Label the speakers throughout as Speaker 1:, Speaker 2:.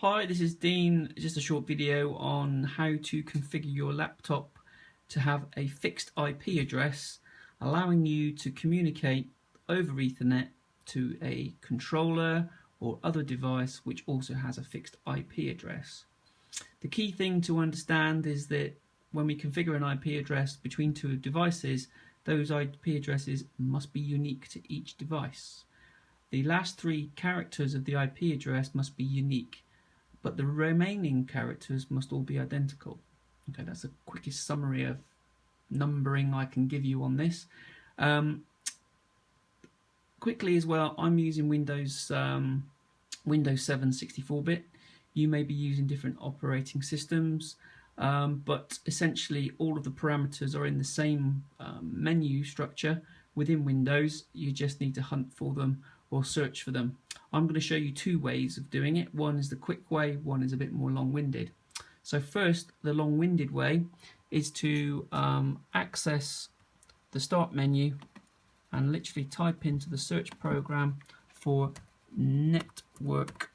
Speaker 1: Hi, this is Dean. Just a short video on how to configure your laptop to have a fixed IP address, allowing you to communicate over Ethernet to a controller or other device which also has a fixed IP address. The key thing to understand is that when we configure an IP address between two devices, those IP addresses must be unique to each device. The last three characters of the IP address must be unique, but the remaining characters must all be identical. Okay, that's the quickest summary of numbering I can give you on this. Quickly as well, I'm using Windows 7 64-bit. You may be using different operating systems, but essentially all of the parameters are in the same menu structure within Windows. You just need to hunt for them or search for them. I'm going to show you two ways of doing it. One is the quick way, one is a bit more long-winded. So first, the long-winded way is to access the start menu and literally type into the search program for network,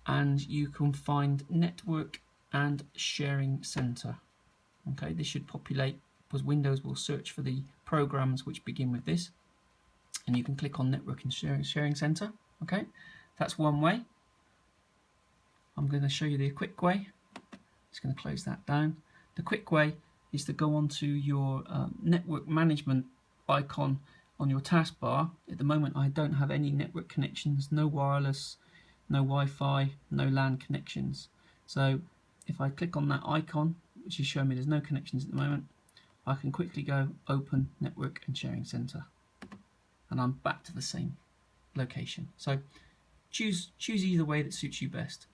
Speaker 1: and you can find network and sharing center. Okay, this should populate because Windows will search for the programs which begin with this, and you can click on network and sharing center. Okay, that's one way. I'm going to show you the quick way. Just going to close that down. The quick way is to go onto your network management icon on your taskbar. At the moment I don't have any network connections, no wireless, no Wi-Fi, no LAN connections. So if I click on that icon, which is showing me there's no connections at the moment, I can quickly go open network and sharing center, and I'm back to the same location. So choose either way that suits you best.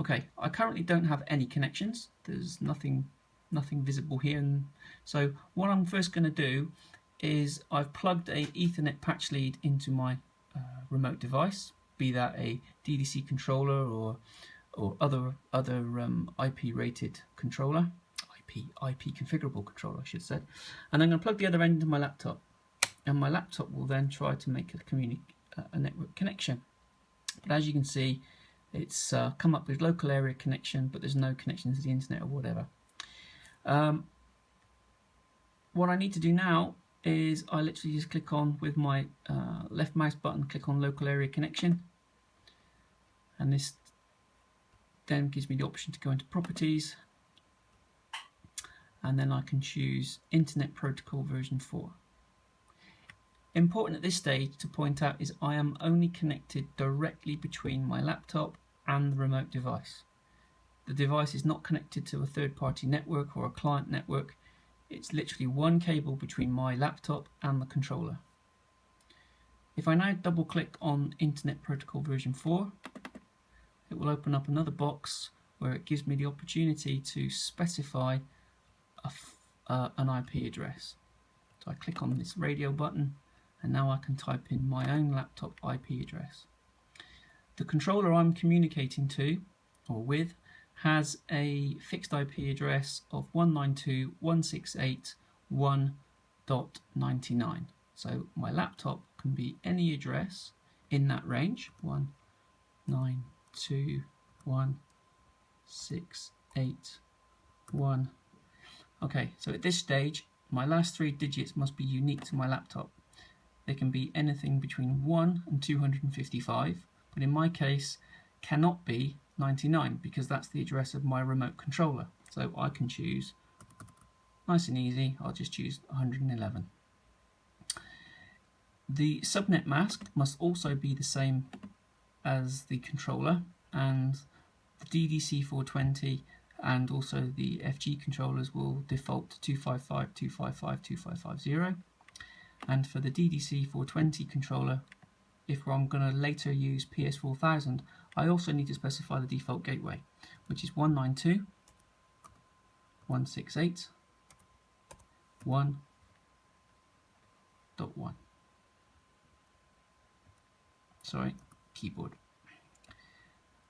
Speaker 1: Okay, I currently don't have any connections. There's nothing visible here, and so what I'm first going to do is I've plugged a Ethernet patch lead into my remote device, be that a DDC controller or other IP rated controller, IP configurable controller I should say, and I'm going to plug the other end into my laptop, and my laptop will then try to make a network connection. But as you can see, it's come up with local area connection, but there's no connection to the internet or whatever. What I need to do now is I literally just click on with my left mouse button, click on local area connection, and this then gives me the option to go into properties, and then I can choose Internet Protocol version 4. Important at this stage to point out is I am only connected directly between my laptop and the remote device. The device is not connected to a third-party network or a client network. It's literally one cable between my laptop and the controller. If I now double click on Internet Protocol version 4, it will open up another box where it gives me the opportunity to specify an IP address. So I click on this radio button, and now I can type in my own laptop IP address. The controller I'm communicating to or with has a fixed IP address of 192.168.1.99. So my laptop can be any address in that range, 192.168.1. Okay, so at this stage my last three digits must be unique to my laptop. They can be anything between 1 and 255, but in my case cannot be 99 because that's the address of my remote controller. So I can choose, nice and easy, I'll just choose 111. The subnet mask must also be the same as the controller, and the DDC 420 and also the FG controllers will default to 255.255.255.0. And for the DDC 420 controller, if I'm going to later use PS4000, I also need to specify the default gateway, which is 192.168.1.1. Sorry, keyboard.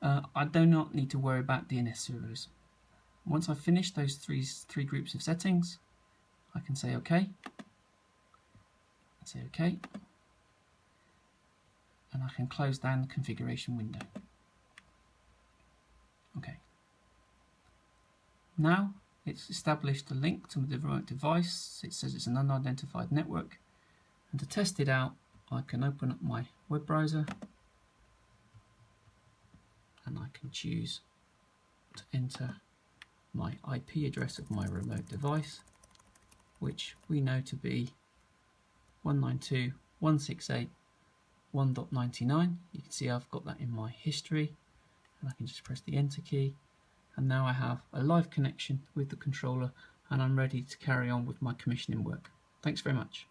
Speaker 1: I do not need to worry about DNS servers. Once I've finished those three groups of settings, I can say OK. Say OK. and I can close down the configuration window. Okay. Now it's established a link to the remote device. It says it's an unidentified network, and to test it out I can open up my web browser and I can choose to enter my IP address of my remote device, which we know to be 192.168.1.99. You can see I've got that in my history, and I can just press the enter key, and now I have a live connection with the controller and I'm ready to carry on with my commissioning work. Thanks very much.